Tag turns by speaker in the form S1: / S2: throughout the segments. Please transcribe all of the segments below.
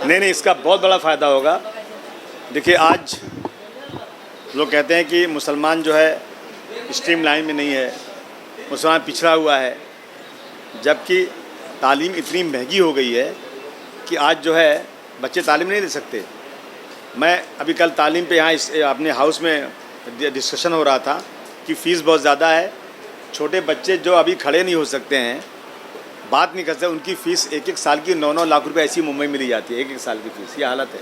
S1: नहीं नहीं, इसका बहुत बड़ा फ़ायदा होगा। देखिए, आज लोग कहते हैं कि मुसलमान जो है स्ट्रीम लाइन में नहीं है, मुसलमान पिछड़ा हुआ है, जबकि तालीम इतनी महंगी हो गई है कि आज जो है बच्चे तालीम नहीं ले सकते। मैं अभी कल तालीम पे यहाँ इस अपने हाउस में डिस्कशन हो रहा था कि फ़ीस बहुत ज़्यादा है। छोटे बच्चे जो अभी खड़े नहीं हो सकते हैं, बात नहीं कर सकते, उनकी फ़ीस एक साल की 9-9 लाख रुपए ऐसी मुंबई में ली जाती है, एक साल की फ़ीस। ये हालत है।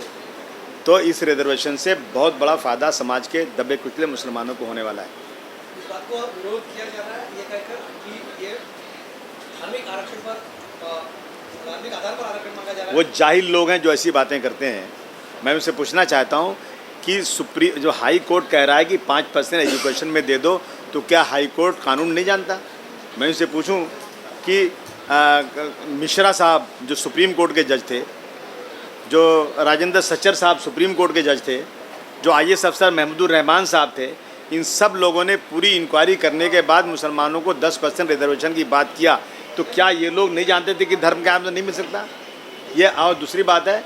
S1: तो इस रिजर्वेशन से बहुत बड़ा फ़ायदा समाज के दबे कुचले मुसलमानों को होने वाला है।
S2: इस बात को विरोध किया जा रहा है ये कहकर कि ये धार्मिक आरक्षण पर धार्मिक आधार पर आरक्षण मांगा जा रहा है।
S1: वो जाहिल लोग हैं जो ऐसी बातें करते हैं। मैं उनसे पूछना चाहता हूँ कि जो हाई कोर्ट कह रहा है कि 5% एजुकेशन में दे दो, तो क्या हाई कोर्ट कानून नहीं जानता? मैं उनसे पूछूं कि मिश्रा साहब जो सुप्रीम कोर्ट के जज थे, जो राजेंद्र सच्चर साहब सुप्रीम कोर्ट के जज थे, जो IAS अफसर महमूदुर रहमान साहब थे, इन सब लोगों ने पूरी इंक्वायरी करने के बाद मुसलमानों को 10% रिजर्वेशन की बात किया। तो क्या ये लोग नहीं जानते थे कि धर्म के आम नहीं मिल सकता? ये और दूसरी बात है,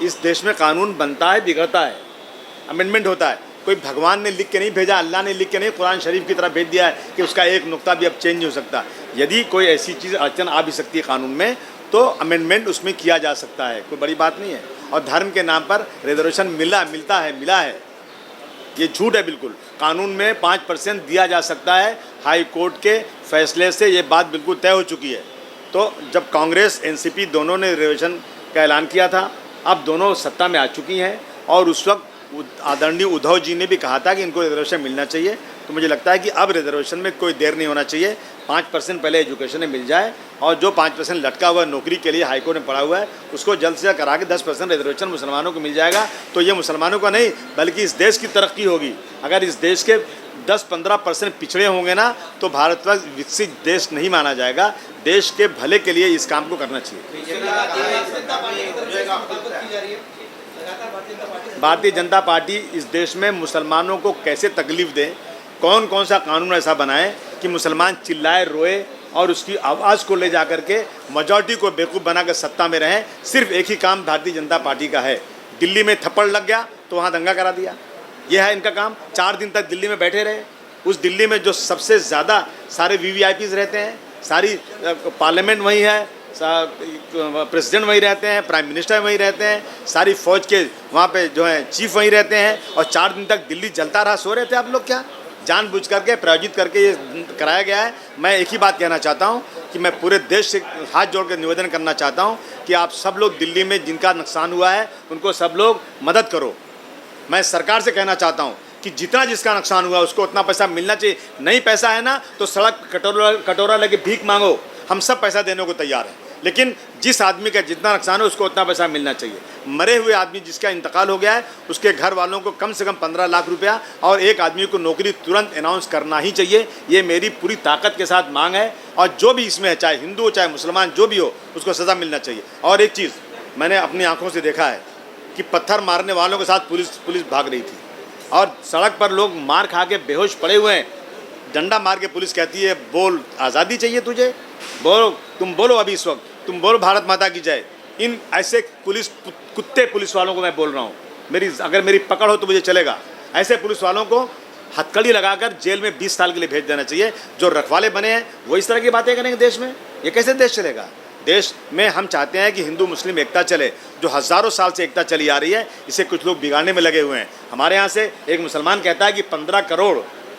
S1: इस देश में कानून बनता है, बिगड़ता है, अमेंडमेंट होता है। कोई भगवान ने लिख के नहीं भेजा, अल्लाह ने लिख के नहीं कुरान शरीफ की तरह भेज दिया है कि उसका एक नुक्ता भी अब चेंज नहीं हो सकता। यदि कोई ऐसी चीज़ अड़चन आ भी सकती है कानून में, तो अमेंडमेंट उसमें किया जा सकता है, कोई बड़ी बात नहीं है। और धर्म के नाम पर रिजर्वेशन मिला है, ये झूठ है बिल्कुल। कानून में 5% दिया जा सकता है, हाई कोर्ट के फैसले से ये बात बिल्कुल तय हो चुकी है। तो जब कांग्रेस NCP दोनों ने रिजर्वेशन का ऐलान किया था, अब दोनों सत्ता में आ चुकी हैं, और उस वक्त आदरणीय उद्धव जी ने भी कहा था कि इनको रिजर्वेशन मिलना चाहिए। तो मुझे लगता है कि अब रिजर्वेशन में कोई देर नहीं होना चाहिए। 5% पहले एजुकेशन में मिल जाए, और जो 5% लटका हुआ नौकरी के लिए हाईकोर्ट में पड़ा हुआ है, उसको जल्द से जल्द करा के 10% रिजर्वेशन मुसलमानों को मिल जाएगा। तो ये मुसलमानों का नहीं, बल्कि इस देश की तरक्की होगी। अगर इस देश के 10-15% पिछड़े होंगे ना, तो भारत का विकसित देश नहीं माना जाएगा। देश के भले के लिए इस काम को करना चाहिए। भारतीय जनता पार्टी इस देश में मुसलमानों को कैसे तकलीफ़ दे, कौन कौन सा कानून ऐसा बनाए कि मुसलमान चिल्लाए रोए और उसकी आवाज़ को ले जा कर के मेजॉरिटी को बेवकूफ़ बनाकर सत्ता में रहें। सिर्फ एक ही काम भारतीय जनता पार्टी का है। दिल्ली में थप्पड़ लग गया तो वहाँ दंगा करा दिया, यह है इनका काम। 4 दिन तक दिल्ली में बैठे रहे। उस दिल्ली में जो सबसे ज़्यादा सारे VVIPs रहते हैं, सारी पार्लियामेंट वही है, प्रेसिडेंट वहीं रहते हैं, प्राइम मिनिस्टर वहीं रहते हैं, सारी फौज के वहाँ पे जो है चीफ वहीं रहते हैं, और 4 दिन तक दिल्ली जलता रहा। सो रहे थे आप लोग क्या? जानबूझ करके प्रायोजित करके ये कराया गया है। मैं एक ही बात कहना चाहता हूँ कि मैं पूरे देश से हाथ जोड़ कर निवेदन करना चाहता हूँ कि आप सब लोग दिल्ली में जिनका नुकसान हुआ है उनको सब लोग मदद करो। मैं सरकार से कहना चाहता हूँ कि जितना जिसका नुकसान हुआ उसको उतना पैसा मिलना चाहिए। नहीं पैसा है ना, तो सड़क कटोरा लेके भीख मांगो, हम सब पैसा देने को तैयार हैं। लेकिन जिस आदमी का जितना नुकसान है उसको उतना पैसा मिलना चाहिए। मरे हुए आदमी जिसका इंतकाल हो गया है, उसके घर वालों को कम से कम 15 लाख रुपया और एक आदमी को नौकरी तुरंत अनाउंस करना ही चाहिए। ये मेरी पूरी ताकत के साथ मांग है। और जो भी इसमें है, चाहे हिंदू हो चाहे मुसलमान, जो भी हो, उसको सज़ा मिलना चाहिए। और एक चीज़ मैंने अपनी आँखों से देखा है कि पत्थर मारने वालों के साथ पुलिस भाग रही थी, और सड़क पर लोग मार खा के बेहोश पड़े हुए हैं। डंडा मार के पुलिस कहती है बोल, आज़ादी चाहिए तुझे, बोलो, तुम बोलो अभी इस वक्त, तुम बोलो भारत माता की जय। इन ऐसे कुत्ते पुलिस वालों को मैं बोल रहा हूँ, अगर मेरी पकड़ हो तो मुझे चलेगा। ऐसे पुलिस वालों को हथकड़ी लगाकर जेल में 20 साल के लिए भेज देना चाहिए। जो रखवाले बने हैं वो इस तरह की बातें करेंगे देश में, ये कैसे देश चलेगा? देश में हम चाहते हैं कि हिंदू मुस्लिम एकता चले, जो हज़ारों साल से एकता चली आ रही है, इसे कुछ लोग बिगाड़ने में लगे हुए हैं। हमारे यहाँ से एक मुसलमान कहता है कि 15 करोड़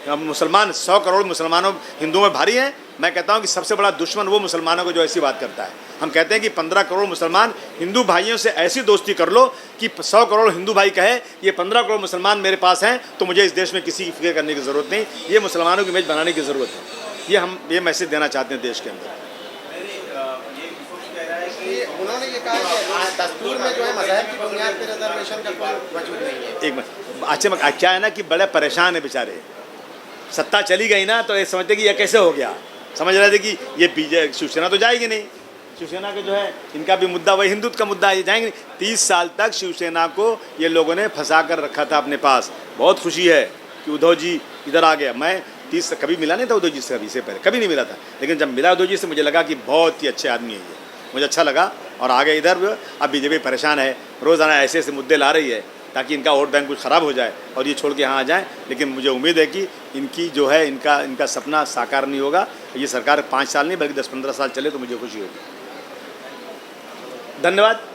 S1: मुसलमान 100 करोड़ मुसलमानों हिंदुओं में भारी हैं। मैं कहता हूं कि सबसे बड़ा दुश्मन वो मुसलमानों को जो ऐसी बात करता है। हम कहते हैं कि 15 करोड़ मुसलमान हिंदू भाइयों से ऐसी दोस्ती कर लो कि 100 करोड़ हिंदू भाई कहे ये 15 करोड़ मुसलमान मेरे पास हैं, तो मुझे इस देश में किसी की फिक्र करने की ज़रूरत नहीं। ये मुसलमानों की इमेज बनाने की ज़रूरत है। ये मैसेज देना चाहते हैं देश के अंदर।
S3: उन्होंने ये कहा कि दस्तूर में जो है मज़हब की बुनियाद पर रिजर्वेशन का कोई वजूद नहीं है।
S1: एक मिनट, अच्छा क्या है ना कि बड़े परेशान है बेचारे। सत्ता चली गई ना तो ये समझते कि ये कैसे हो गया, समझ रहे थे कि ये शिवसेना तो जाएगी नहीं। शिवसेना के जो है इनका भी मुद्दा वही हिंदुत्व का मुद्दा है, ये जाएंगे नहीं। 30 साल तक शिवसेना को ये लोगों ने फंसा कर रखा था अपने पास। बहुत खुशी है कि उद्धव जी इधर आ गया। मैं 30 कभी मिला नहीं था उद्धव जी से, अभी से पहले कभी नहीं मिला था, लेकिन जब मिला उद्धव जी से मुझे लगा कि बहुत ही अच्छे आदमी है ये। मुझे अच्छा लगा। और आगे इधर भी अब बीजेपी परेशान है, रोज़ाना ऐसे ऐसे मुद्दे ला रही है ताकि इनका वोट बैंक कुछ ख़राब हो जाए और ये छोड़ के यहाँ आ जाएं। लेकिन मुझे उम्मीद है कि इनकी जो है इनका सपना साकार नहीं होगा। ये सरकार 5 साल नहीं बल्कि 10-15 साल चले तो मुझे खुशी होगी। धन्यवाद।